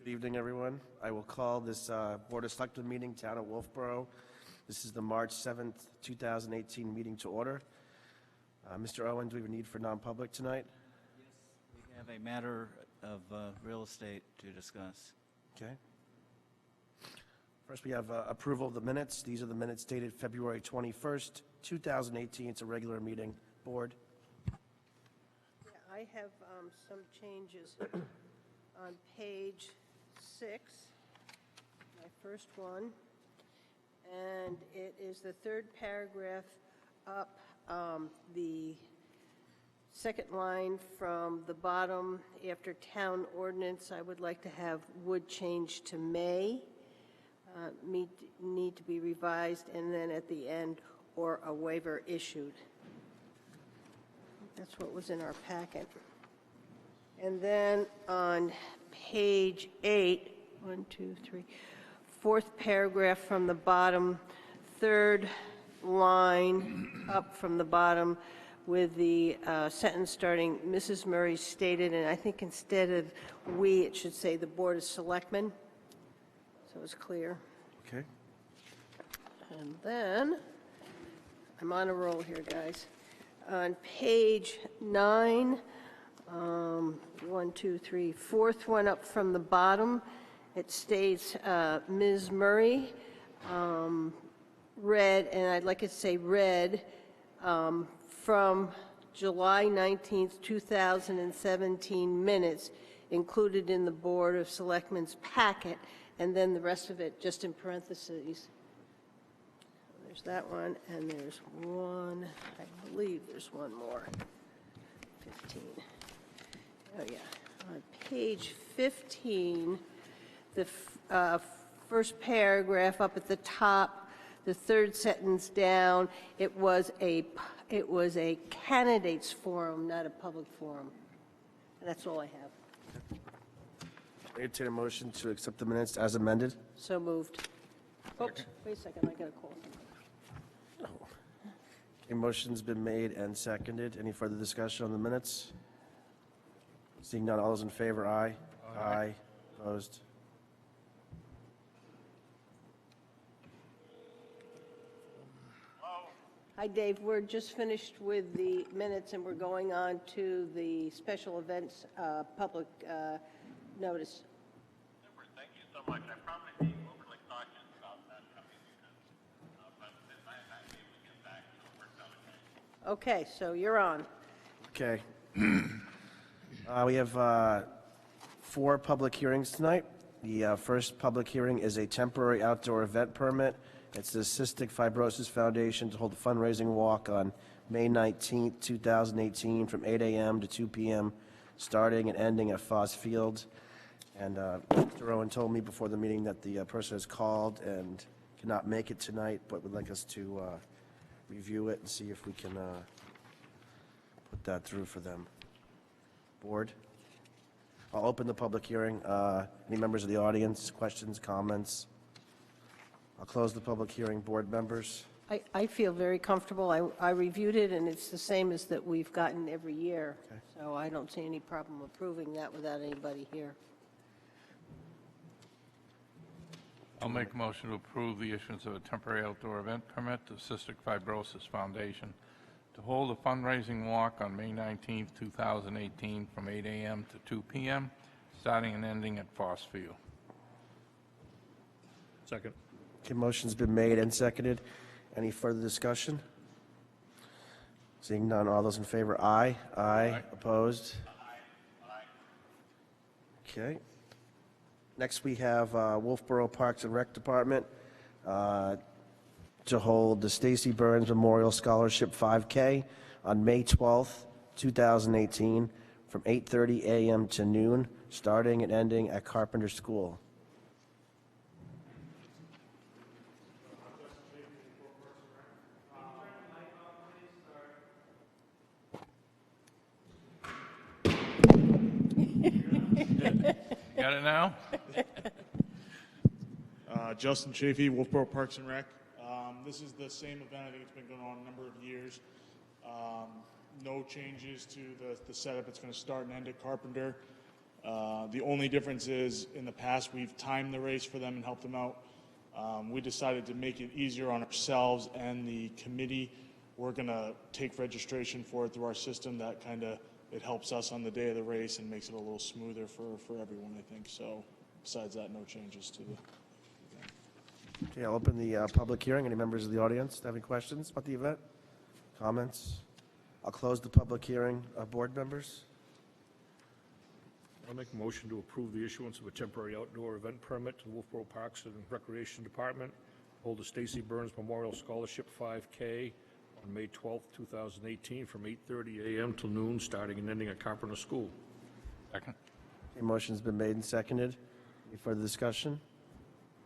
Good evening, everyone. I will call this Board of Selectmen meeting, Town of Wolfeboro. This is the March 7th, 2018 meeting to order. Mr. Owen, do we have a need for non-public tonight? Yes, we have a matter of real estate to discuss. Okay. First, we have approval of the minutes. These are the minutes dated February 21st, 2018. It's a regular meeting. Board. Yeah, I have some changes on page 6, my first one, and it is the third paragraph up, the second line from the bottom after town ordinance. I would like to have would change to may, need to be revised, and then at the end, or a waiver issued. That's what was in our packet. And then on page 8, 1, 2, 3, fourth paragraph from the bottom, third line up from the bottom with the sentence starting, Mrs. Murray stated, and I think instead of we, it should say the Board of Selectmen, so it's clear. Okay. And then, I'm on a roll here, guys. On page 9, 1, 2, 3, fourth one up from the bottom, it states Ms. Murray read, and I'd like it to say read, from July 19th, 2017 minutes included in the Board of Selectmen's packet, and then the rest of it just in parentheses. There's that one, and there's one, I believe there's one more, 15. Oh, yeah. On page 15, the first paragraph up at the top, the third sentence down, it was a candidates forum, not a public forum. And that's all I have. I entertain a motion to accept the minutes as amended. So moved. Oops, wait a second, I got a call. A motion's been made and seconded. Any further discussion on the minutes? Seeing none, all those in favor, aye. Aye. Opposed? Hi, Dave. We're just finished with the minutes, and we're going on to the special events public notice. Super. Thank you so much. I probably be overly cautious about that coming because, but since I am not able to get back, so it worked out okay. Okay, so you're on. Okay. We have 4 public hearings tonight. The first public hearing is a temporary outdoor event permit. It's the Cystic Fibrosis Foundation to hold a fundraising walk on May 19th, 2018 from 8 a.m. to 2 p.m., starting and ending at Foss Field. And Mr. Owen told me before the meeting that the person has called and cannot make it tonight, but would like us to review it and see if we can put that through for them. Board? I'll open the public hearing. Any members of the audience, questions, comments? I'll close the public hearing. Board members? I feel very comfortable. I reviewed it, and it's the same as that we've gotten every year. Okay. So I don't see any problem approving that without anybody here. I'll make a motion to approve the issuance of a temporary outdoor event permit to Cystic Fibrosis Foundation to hold a fundraising walk on May 19th, 2018 from 8 a.m. to 2 p.m., starting and ending at Foss Field. Second. Okay, motion's been made and seconded. Any further discussion? Seeing none, all those in favor, aye. Aye. Opposed? Okay. Next, we have Wolfeboro Parks and Rec Department to hold the Stacy Burns Memorial Scholarship 5K on May 12th, 2018, from 8:30 a.m. to noon, starting and ending at Carpenter School. Got it now? Justin Chafee, Wolfeboro Parks and Rec. This is the same event. I think it's been going on a number of years. No changes to the setup. It's going to start and end at Carpenter. The only difference is, in the past, we've timed the race for them and helped them out. We decided to make it easier on ourselves and the committee. We're going to take registration for it through our system. That kind of, it helps us on the day of the race and makes it a little smoother for everyone, I think. So besides that, no changes to the. Okay, I'll open the public hearing. Any members of the audience have any questions about the event? Comments? I'll close the public hearing. Board members? I'll make a motion to approve the issuance of a temporary outdoor event permit to the Wolfeboro Parks and Recreation Department to hold the Stacy Burns Memorial Scholarship 5K on May 12th, 2018, from 8:30 a.m. till noon, starting and ending at Carpenter School. Second. Okay, motion's been made and seconded. Any further discussion?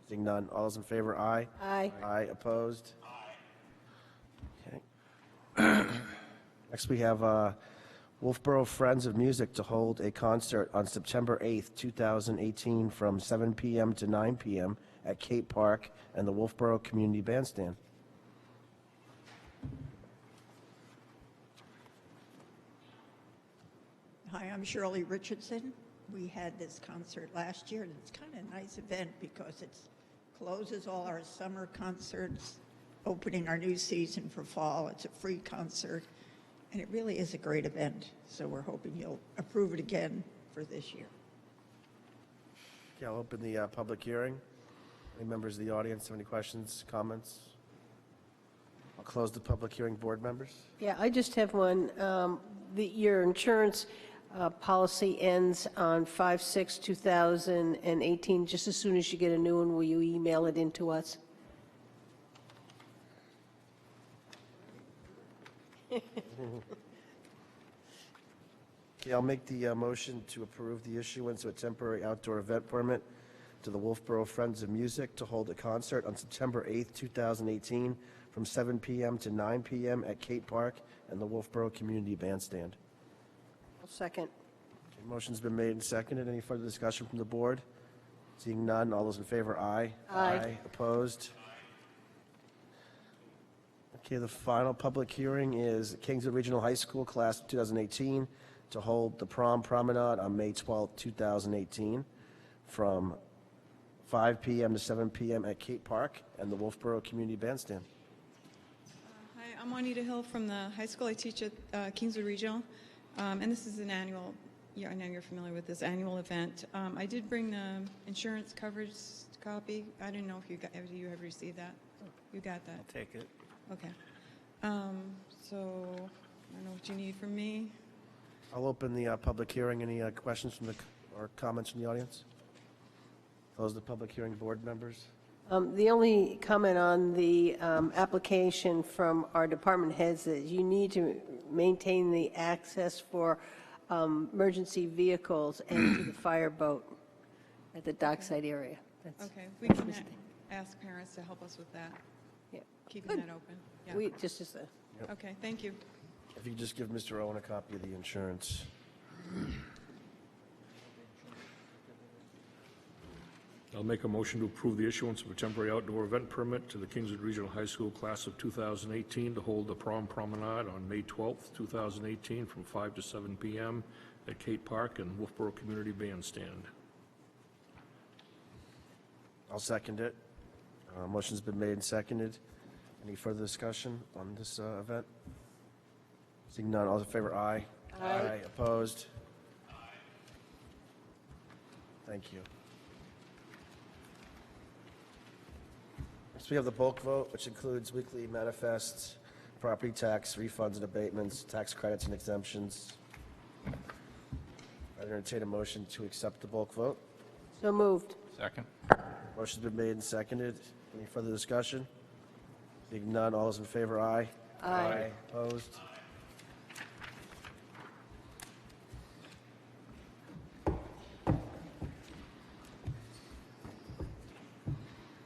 Seeing none, all those in favor, aye. Aye. Aye, opposed? Okay. Next, we have Wolfeboro Friends of Music to hold a concert on September 8th, 2018, from 7 p.m. to 9 p.m. at Cape Park and the Wolfeboro Community Bandstand. Hi, I'm Shirley Richardson. We had this concert last year, and it's kind of a nice event because it closes all our summer concerts, opening our new season for fall. It's a free concert, and it really is a great event. So we're hoping you'll approve it again for this year. Okay, I'll open the public hearing. Any members of the audience have any questions, comments? I'll close the public hearing. Board members? Yeah, I just have one. Your insurance policy ends on 5/6/2018. Just as soon as you get a new one, will you email it in to us? Okay, I'll make the motion to approve the issuance of a temporary outdoor event permit to the Wolfeboro Friends of Music to hold a concert on September 8th, 2018, from 7 p.m. to 9 p.m. at Cape Park and the Wolfeboro Community Bandstand. I'll second. Okay, motion's been made and seconded. Any further discussion from the board? Seeing none, all those in favor, aye. Aye. Opposed? Okay, the final public hearing is Kingswood Regional High School, Class of 2018, to hold the prom promenade on May 12th, 2018, from 5 p.m. to 7 p.m. at Cape Park and the Wolfeboro Community Bandstand. Hi, I'm Juanita Hill from the high school. I teach at Kingswood Regional, and this is an annual, I know you're familiar with this annual event. I did bring the insurance coverage copy. I didn't know if you have received that. You got that? I'll take it. Okay. So I don't know what you need from me. I'll open the public hearing. Any questions from or comments from the audience? Close the public hearing. Board members? The only comment on the application from our department heads is you need to maintain the access for emergency vehicles and to the fireboat at the dockside area. That's Okay, we can ask parents to help us with that, yeah. keeping that open. Yeah. We just as a Okay, thank you. If you could just give Mr. Owen a copy of the insurance. I'll make a motion to approve the issuance of a temporary outdoor event permit to the Kingswood Regional High School Class of 2018 to hold the prom promenade on May 12th, 2018, from 5 to 7 p.m. at Cape Park and Wolfeboro Community Bandstand. I'll second it. Motion's been made and seconded. Any further discussion on this event? Seeing none, all those in favor, aye. Aye. Opposed? Thank you. Next, we have the bulk vote, which includes weekly manifests, property tax refunds and abatements, tax credits and exemptions. I'd entertain a motion to accept the bulk vote. so moved. Second. Motion's been made and seconded. Any further discussion? Seeing none, all those in favor, aye. Aye. Opposed?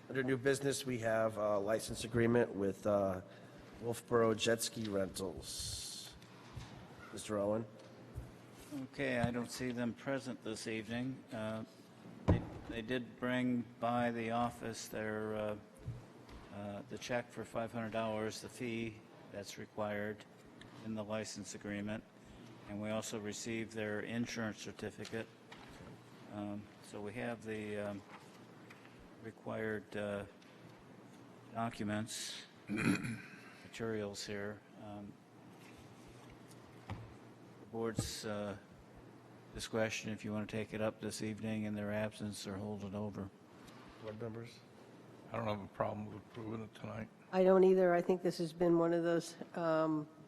Under new business, we have a license agreement with Wolfeboro Jet Ski Rentals. Mr. Owen? Okay, I don't see them present this evening. They did bring by the office the check for $500, the fee that's required in the license agreement, and we also received their insurance certificate. So we have the required documents, materials here. The board's discretion if you want to take it up this evening in their absence or hold it over. Board members? I don't have a problem with approving it tonight. I don't either. I think this has been one of those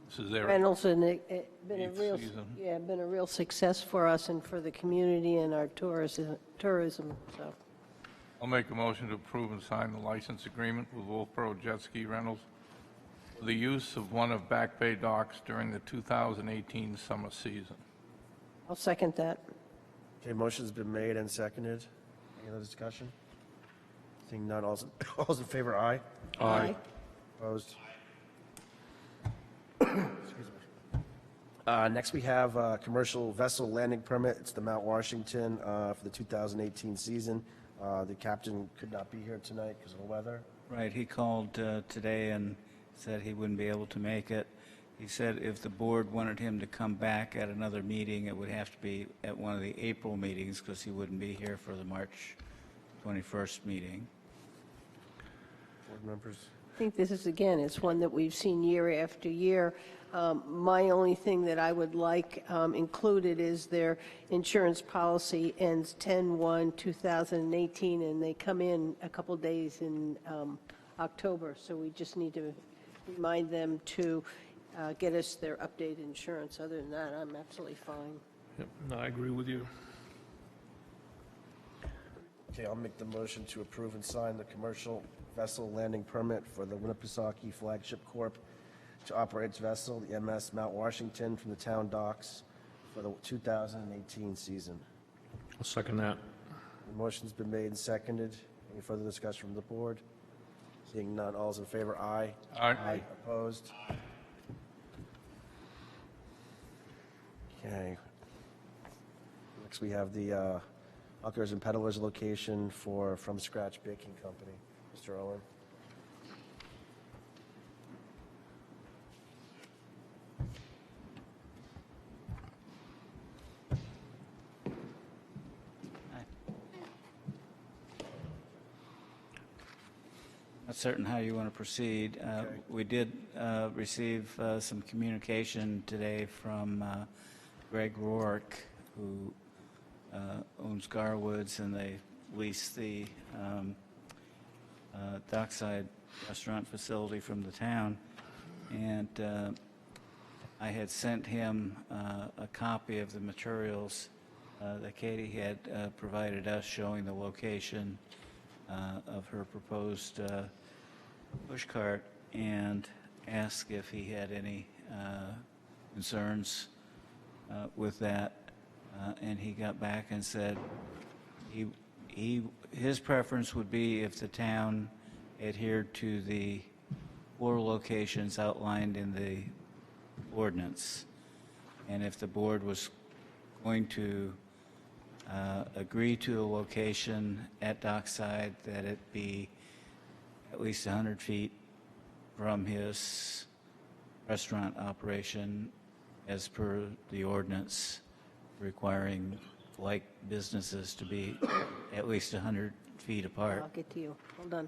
This is their rentals, and it been a eighth real, season. yeah, been a real success for us and for the community and our tourism, so. I'll make a motion to approve and sign the license agreement with Wolfeboro Jet Ski Rentals for the use of one of Back Bay docks during the 2018 summer season. I'll second that. Okay, motion's been made and seconded. Any other discussion? Seeing none, all's in favor, aye. Aye. Opposed? Excuse me. Next, we have a commercial vessel landing permit. It's the Mount Washington for the 2018 season. The captain could not be here tonight because of the weather. Right, he called today and said he wouldn't be able to make it. He said if the board wanted him to come back at another meeting, it would have to be at one of the April meetings because he wouldn't be here for the March 21st meeting. Board members? I think this is, again, it's one that we've seen year after year. My only thing that I would like included is their insurance policy ends 10/1/2018, and they come in a couple days in October, so we just need to remind them to get us their updated insurance. Other than that, I'm absolutely fine. Yep, no, I agree with you. Okay, I'll make the motion to approve and sign the commercial vessel landing permit for the Winnipesaukee Flagship Corp. to operate its vessel, the MS Mount Washington, from the town docks for the 2018 season. I'll second that. The motion's been made and seconded. Any further discussion from the board? Seeing none, all's in favor, aye. Aye. Opposed? Okay. Next, we have the Hawkers and Peddlers location for From Scratch Baking Company. Mr. Owen? Not certain how you want to proceed. Okay. We did receive some communication today from Greg Rourke, who owns Garwoods, and they lease the dockside restaurant facility from the town. And I had sent him a copy of the materials that Katie had provided us, showing the location of her proposed push cart, and asked if he had any concerns with that. And he got back and said his preference would be if the town adhered to the 4 locations outlined in the ordinance. And if the board was going to agree to a location at dockside, that it be at least 100 feet from his restaurant operation as per the ordinance, requiring like businesses to be at least 100 feet apart. I'll get to you. Hold on.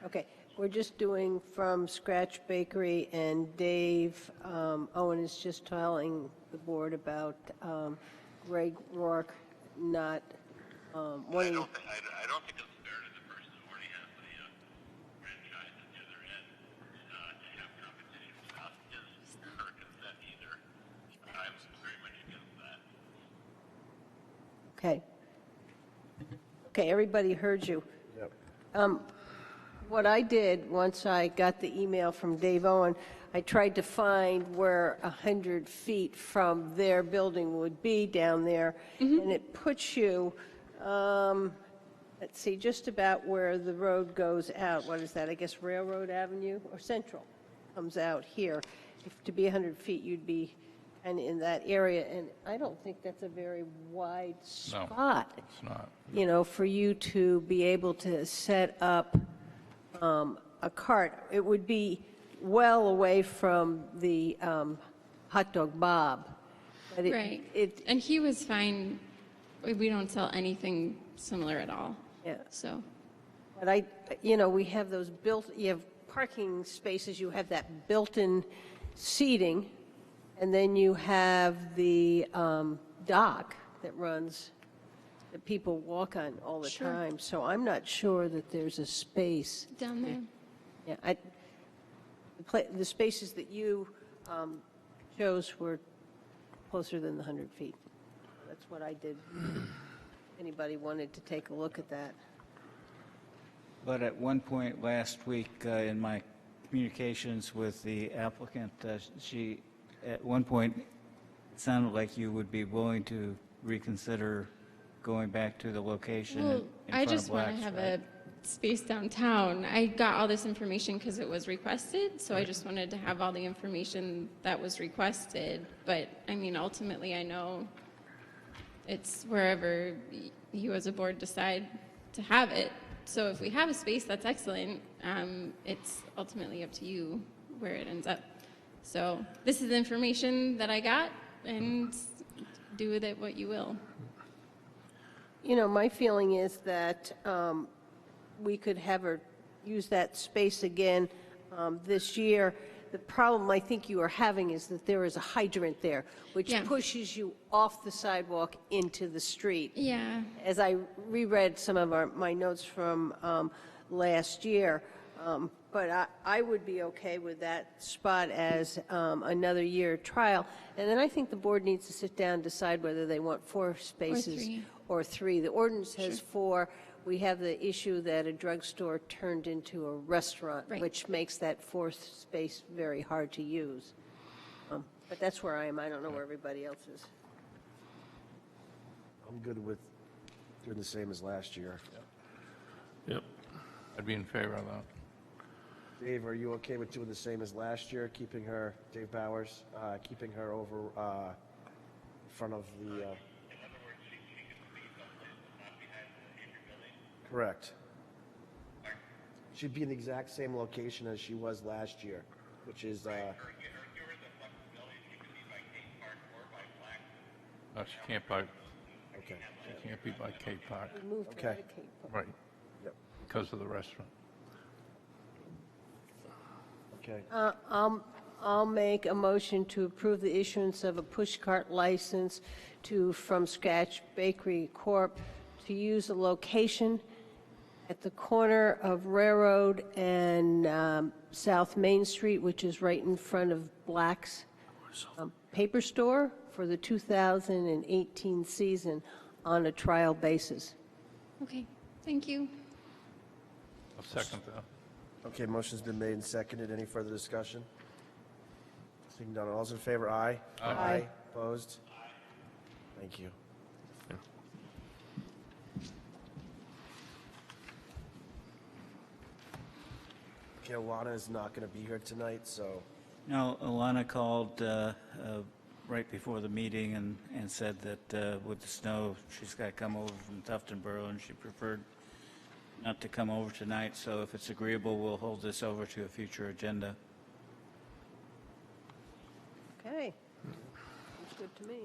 Okay, we're just doing From Scratch Bakery, and Dave Owen is just telling the board about Greg Rourke not wanting. I don't think it's fair to the person who already has the franchise at the other end to have competition without his or her consent either. I'm very much against that. Okay. Okay, everybody heard you. Yep. What I did, once I got the email from Dave Owen, I tried to find where 100 feet from their building would be down there, and it puts you, let's see, just about where the road goes out. What is that? I guess Railroad Avenue or Central comes out here. If to be 100 feet, you'd be in that area, and I don't think that's a very wide spot. It's not. You know, for you to be able to set up a cart. It would be well away from the hot dog Bob. But it- Right. It, And he was fine. We don't sell anything similar at all. yeah. So, But we have those you have parking spaces, you have that built-in seating, and then you have the dock that runs, that people walk on all the Sure. time. So I'm not sure that there's a space. down there. Yeah, the spaces that you chose were closer than the 100 feet. That's what I did. Anybody wanted to take a look at that? But at one point last week, in my communications with the applicant, she, at one point, it sounded like you would be willing to reconsider going back to the location Well, in I front of just want to Black's, have right? a space downtown. I got all this information because it was requested, so I just wanted to have all the information that was requested. But, I mean, ultimately, I know it's wherever you as a board decide to have it. So if we have a space, that's excellent. It's ultimately up to you where it ends up. So this is the information that I got, and do with it what you will. My feeling is that we could have her use that space again this year. The problem I think you are having is that there is a hydrant there, which Yeah. pushes you off the sidewalk into the street. Yeah. As I reread some of my notes from last year, but I would be okay with that spot as another year trial. And then I think the board needs to sit down and decide whether they want 4 spaces three. or 3. The ordinance has 4. We have the issue that a drugstore turned into a restaurant, Right. which makes that 4th space very hard to use. But that's where I am. I don't know where everybody else is. I'm good with doing the same as last year. Yep. I'd be in favor of that. Dave, are you okay with doing the same as last year, keeping her, Dave Bowers, keeping her over in front of the... In other words, she can leave someplace not behind the Andrew building. Correct. She'd be in the exact same location as she was last year, which is, Or give her the flexibility, she can be by Cape Park or by Black. No, she can't by, okay, she can't be by Cape Park, We moved her Okay. out of Cape Park. right, yep, because of the restaurant. okay. I'll make a motion to approve the issuance of a pushcart license to From Scratch Bakery Corp. to use a location at the corner of Railroad and South Main Street, which is right in front of Black's Paper Store for the 2018 season on a trial basis. Okay, thank you. I'll second that. Okay, motion's been made and seconded. Any further discussion? Seeing none, all's in favor, aye? Aye. Opposed? Thank you. Okay, Alana is not going to be here tonight, so, No, Alana called right before the meeting and said that with the snow, she's got to come over from Tuftonboro, and she preferred not to come over tonight, so if it's agreeable, we'll hold this over to a future agenda. Okay. Looks good to me.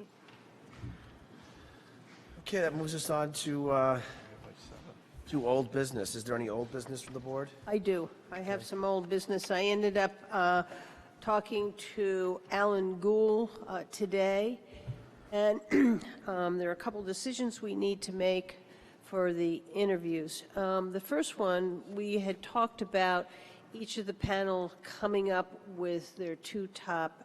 okay, that moves us on to old business. Is there any old business from the board? I do. I have some old business. I ended up talking to Alan Gould today, and there are a couple decisions we need to make for the interviews. The first one, we had talked about each of the panel coming up with their 2 top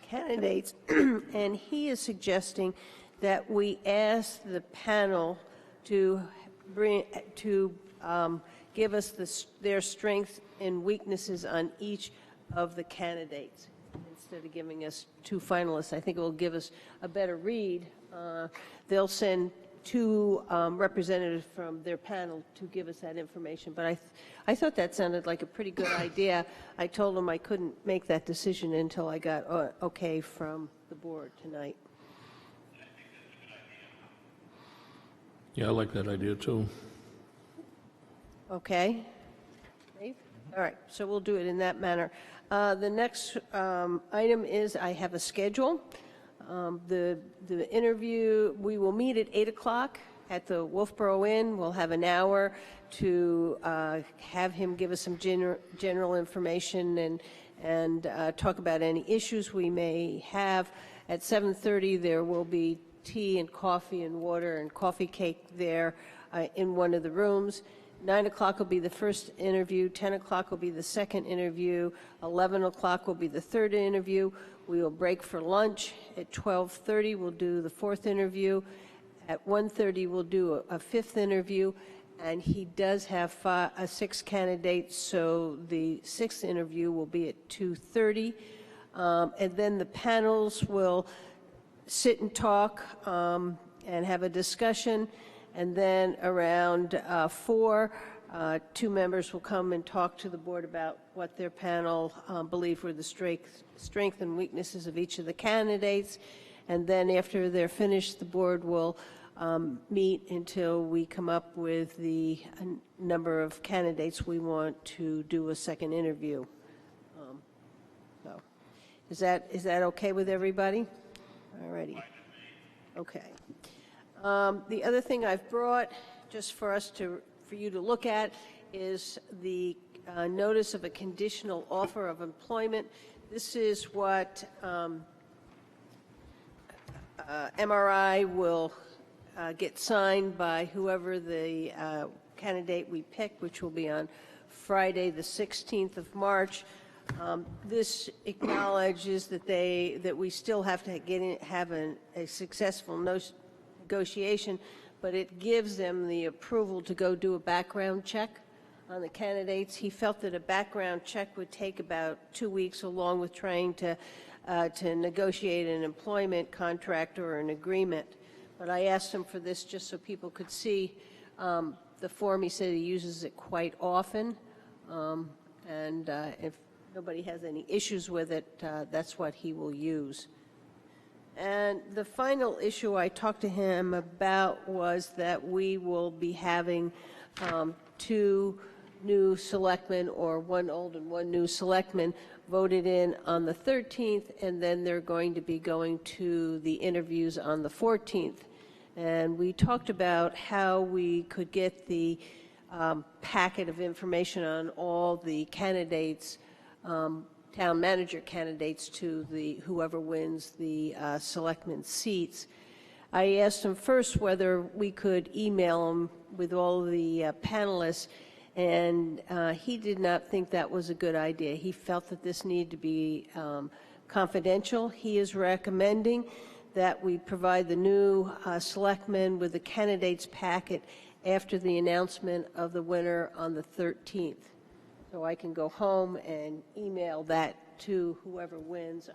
candidates, and he is suggesting that we ask the panel to give us their strengths and weaknesses on each of the candidates instead of giving us 2 finalists. I think it will give us a better read. They'll send 2 representatives from their panel to give us that information. But I thought that sounded like a pretty good idea. I told them I couldn't make that decision until I got okay from the board tonight. Yeah, I like that idea, too. Okay? Dave? All right, so we'll do it in that manner. The next item is I have a schedule. The interview, we will meet at 8 o'clock at the Wolfeboro Inn. We'll have an hour to have him give us some general information and talk about any issues we may have. At 7:30, there will be tea and coffee and water and coffee cake there in one of the rooms. 9 o'clock will be the first interview, 10 o'clock will be the second interview, 11 o'clock will be the third interview. We will break for lunch. At 12:30, we'll do the fourth interview. At 1:30, we'll do a fifth interview, and he does have 6 candidates, so the sixth interview will be at 2:30. And then the panels will sit and talk and have a discussion. And then around 4, 2 members will come and talk to the board about what their panel believe were the strength and weaknesses of each of the candidates. And then after they're finished, the board will meet until we come up with the number of candidates we want to do a second interview. So, is that okay with everybody? All righty. Okay. The other thing I've brought, just for you to look at, is the notice of a conditional offer of employment. This is what MRI will get signed by whoever the candidate we pick, which will be on Friday, the 16th of March. This acknowledges that we still have to have a successful negotiation, but it gives them the approval to go do a background check on the candidates. He felt that a background check would take about 2 weeks, along with trying to negotiate an employment contract or an agreement. But I asked him for this just so people could see the form. He said he uses it quite often, and if nobody has any issues with it, that's what he will use. And the final issue I talked to him about was that we will be having 2 new selectmen, or 1 old and 1 new selectman, voted in on the 13th, and then they're going to be going to the interviews on the 14th. And we talked about how we could get the packet of information on all the candidates, town manager candidates, to whoever wins the selectmen seats. I asked him first whether we could email him with all the panelists, and he did not think that was a good idea. He felt that this needed to be confidential. He is recommending that we provide the new selectmen with the candidates packet after the announcement of the winner on the 13th. So I can go home and email that to whoever wins.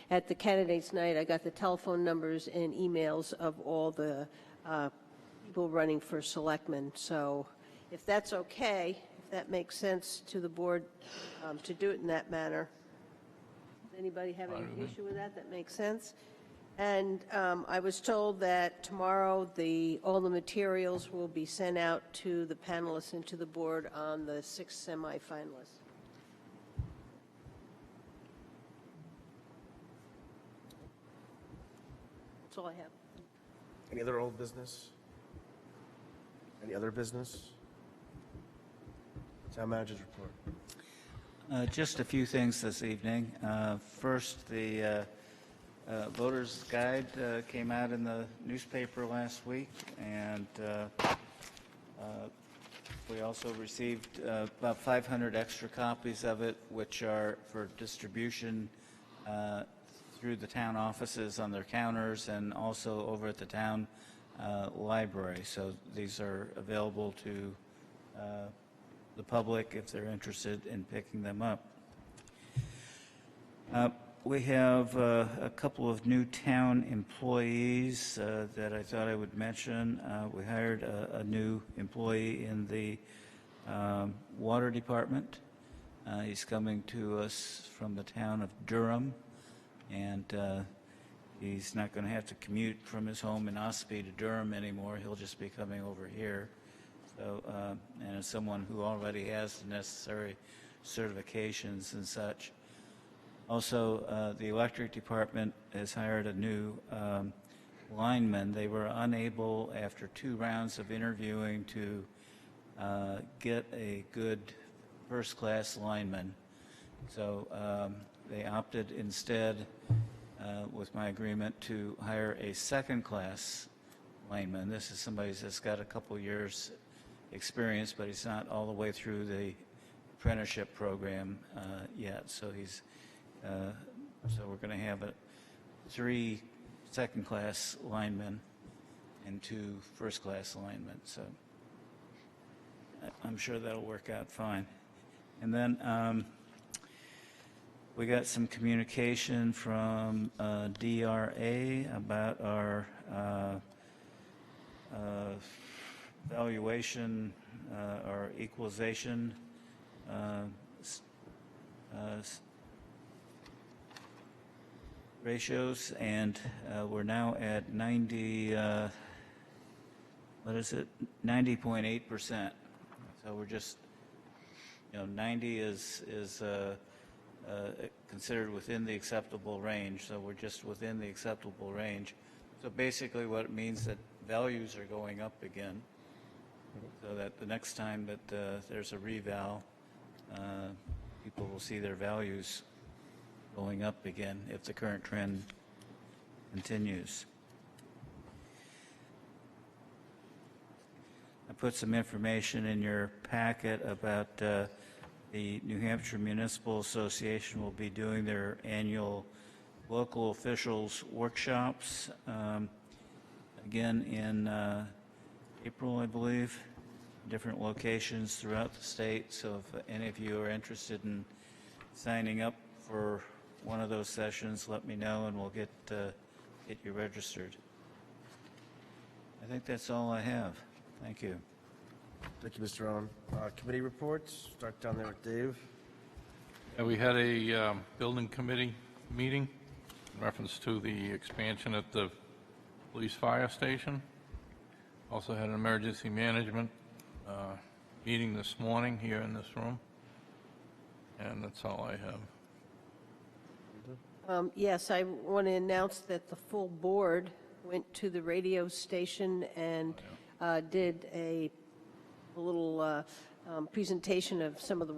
At the candidates night, I got the telephone numbers and emails of all the people running for selectmen. So if that's okay, if that makes sense to the board to do it in that manner. Does anybody have any issue with that? That makes sense? And I was told that tomorrow all the materials will be sent out to the panelists and to the board on the 6 semifinalists. That's all I have. Any other old business? Any other business? Town manager's report. Just a few things this evening. First, the Voter's Guide came out in the newspaper last week, and we also received about 500 extra copies of it, which are for distribution through the town offices on their counters and also over at the town library. So these are available to the public if they're interested in picking them up. We have a couple of new town employees that I thought I would mention. We hired a new employee in the water department. He's coming to us from the town of Durham, and he's not going to have to commute from his home in Ospey to Durham anymore. He'll just be coming over here. So, and as someone who already has the necessary certifications and such. Also, the electric department has hired a new lineman. They were unable, after 2 rounds of interviewing, to get a good first-class lineman. So they opted instead, with my agreement, to hire a second-class lineman. This is somebody that's got a couple years experience, but he's not all the way through the apprenticeship program yet. So he's so we're going to have 3 second-class linemen and 2 first-class linemen. So I'm sure that'll work out fine. And then we got some communication from DRA about our valuation or equalization ratios, and we're now at 90.8%. So we're just, 90 is considered within the acceptable range, so we're just within the acceptable range. So basically what it means that values are going up again, so that the next time that there's a reval, people will see their values going up again if the current trend continues. I put some information in your packet about the New Hampshire Municipal Association will be doing their annual local officials workshops again in April, I believe, different locations throughout the state. So if any of you are interested in signing up for one of those sessions, let me know and we'll get you registered. I think that's all I have. Thank you. Thank you, Mr. Owen. Committee reports, start down there with Dave. We had a building committee meeting in reference to the expansion at the police fire station. Also had an emergency management meeting this morning here in this room. And that's all I have. Yes, I want to announce that the full board went to the radio station and did a little presentation of some of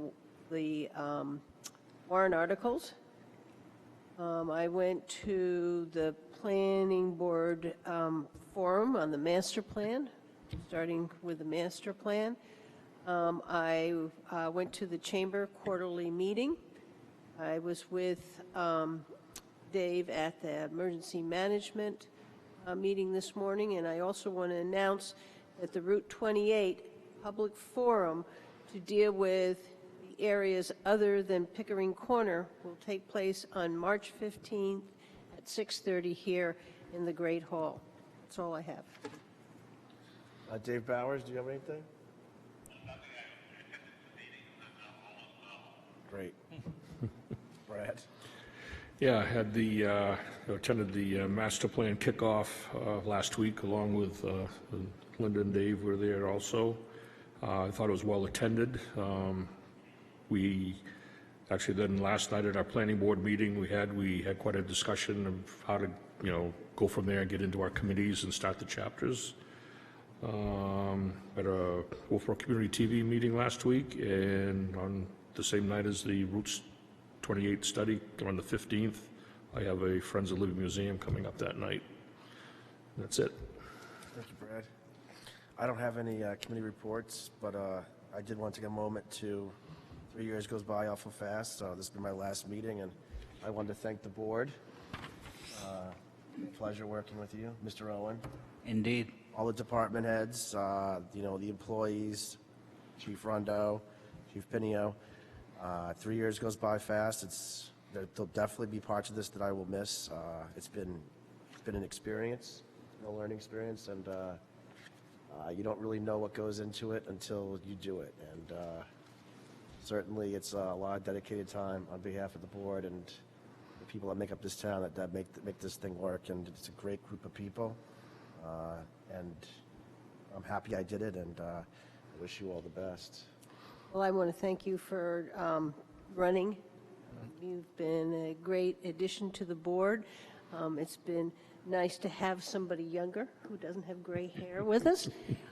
the warrant articles. I went to the planning board forum on the master plan, starting with the master plan. I went to the chamber quarterly meeting. I was with Dave at the emergency management meeting this morning, and I also want to announce that the Route 28 public forum to deal with the areas other than Pickering Corner will take place on March 15th at 6:30 here in the Great Hall. That's all I have. Dave Bowers, do you have anything? Great. Brad? Yeah, I had attended the master plan kickoff last week, along with Linda and Dave were there also. I thought it was well attended. We actually then last night at our planning board meeting, we had quite a discussion of how to go from there and get into our committees and start the chapters. At a Wolfeboro Community TV meeting last week, and on the same night as the Routes 28 study on the 15th, I have a Friends of Living Museum coming up that night. That's it. Thank you, Brad. I don't have any committee reports, but I did want to take a moment to, 3 years goes by awful fast, so this has been my last meeting, and I wanted to thank the board. Pleasure working with you, Mr. Owen. Indeed. All the department heads, the employees, Chief Rondo, Chief Pinio. 3 years goes by fast. There'll definitely be parts of this that I will miss. It's been an experience, a learning experience, and you don't really know what goes into it until you do it. And certainly, it's a lot of dedicated time on behalf of the board and the people that make up this town that make this thing work. And it's a great group of people. And I'm happy I did it, and I wish you all the best. Well, I want to thank you for running You've been a great addition to the board. It's been nice to have somebody younger who doesn't have gray hair with us.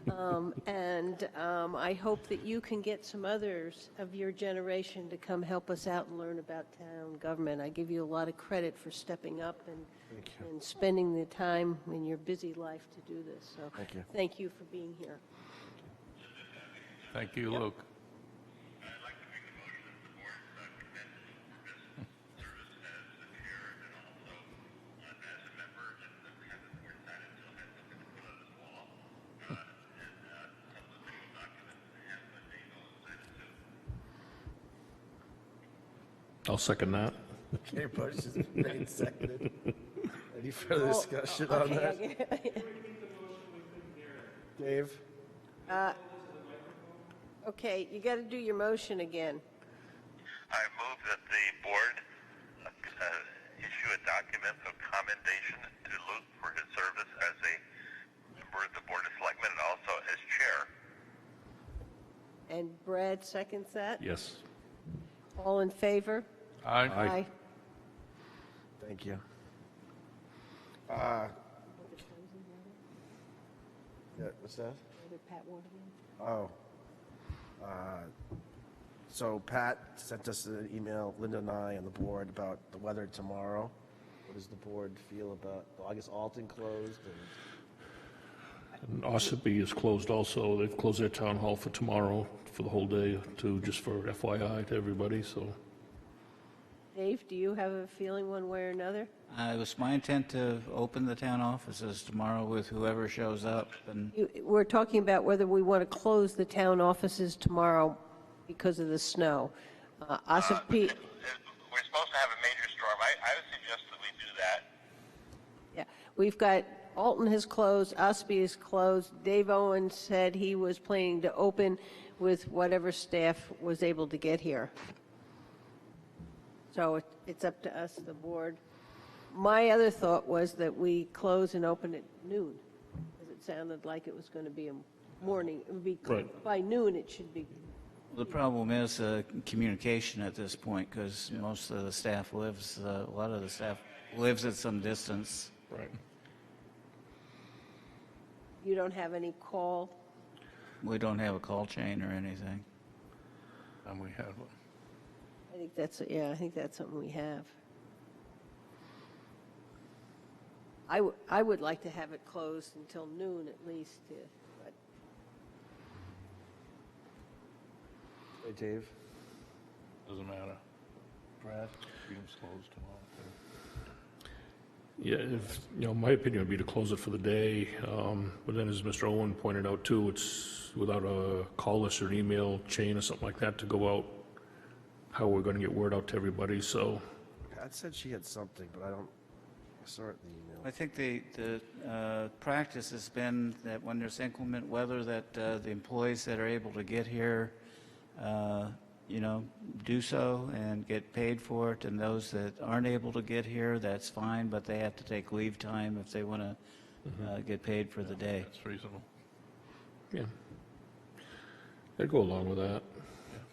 I hope that you can get some others of your generation to come help us out and learn about town government. I give you a lot of credit for stepping up and spending the time in your busy life to do this. So Thank you. thank you for being here. Thank you, Luke. I'd like to make a motion that the board commend you for his service as the chair and also as a member and have the board sign it so it has something to put on his wall. Some official document and have Dave Owen sign it too. I'll second that. Okay, motion's been made and seconded. Any further discussion on that? Dave? Okay, you got to do your motion again. I move that the board issue a document of commendation to Luke for his service as a member of the Board of Selectmen and also as chair. And Brad seconds that? Yes. All in favor? Aye. Thank you. Yeah, what's that? Oh. So Pat sent us an email, Linda and I, on the board about the weather tomorrow. What does the board feel about, well, I guess Alton closed and And Ossipee is closed also. They've closed their town hall for tomorrow for the whole day, too, just for FYI to everybody, so. Dave, do you have a feeling one way or another? It was my intent to open the town offices tomorrow with whoever shows up, and We're talking about whether we want to close the town offices tomorrow because of the snow. Ossipee, We're supposed to have a major storm. I would suggest that we do that. yeah, we've got, Alton has closed, Ossipee is closed. Dave Owen said he was planning to open with whatever staff was able to get here. So it's up to us, the board. My other thought was that we close and open at noon, because it sounded like it was going to be a morning. It would be, Right. by noon, it should be. the problem is communication at this point, because most of the staff lives, a lot of the staff lives at some distance. Right. You don't have any call? We don't have a call chain or anything. And we had one. I think that's, yeah, I think that's something we have. I would like to have it closed until noon at least, but Hey, Dave? Doesn't matter. Brad? Freedom's closed tomorrow, too. Yeah, if, my opinion would be to close it for the day. But then as Mr. Owen pointed out too, it's without a call list or an email chain or something like that to go out, how we're going to get word out to everybody, so. Pat said she had something, but I saw it in the email. I think the practice has been that when there's inclement weather, that the employees that are able to get here, do so and get paid for it, and those that aren't able to get here, that's fine, but they have to take leave time if they want to get paid for the day. That's reasonable. Yeah. I'd go along with that.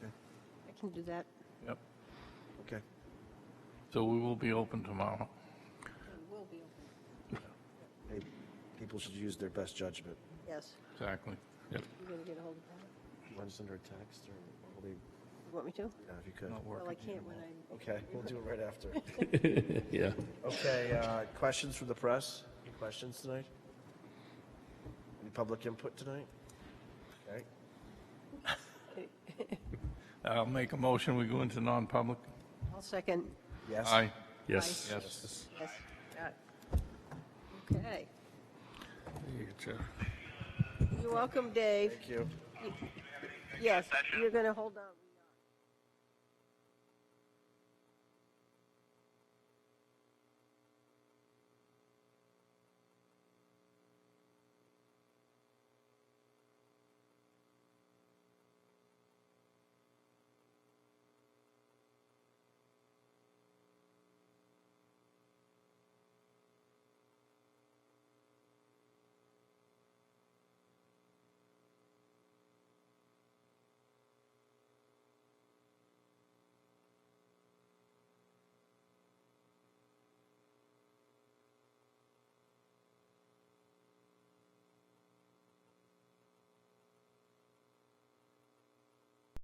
I can do that. Yep. Okay. So we will be open tomorrow. It will be open. Hey, people should use their best judgment. Yes. Exactly. Yep. You going to get a hold of that? You want to send her a text or will they, You want me to? yeah, if you could. Not Well, working. I can't when I'm. Okay, we'll do it right after. Yeah. Okay, questions from the press? Any questions tonight? Any public input tonight? Okay. I'll make a motion, we go into non-public. I'll second. Yes? Aye. Yes. Yes. Yes. Okay. You're welcome, Dave. Thank you. Yes, you're going to hold on.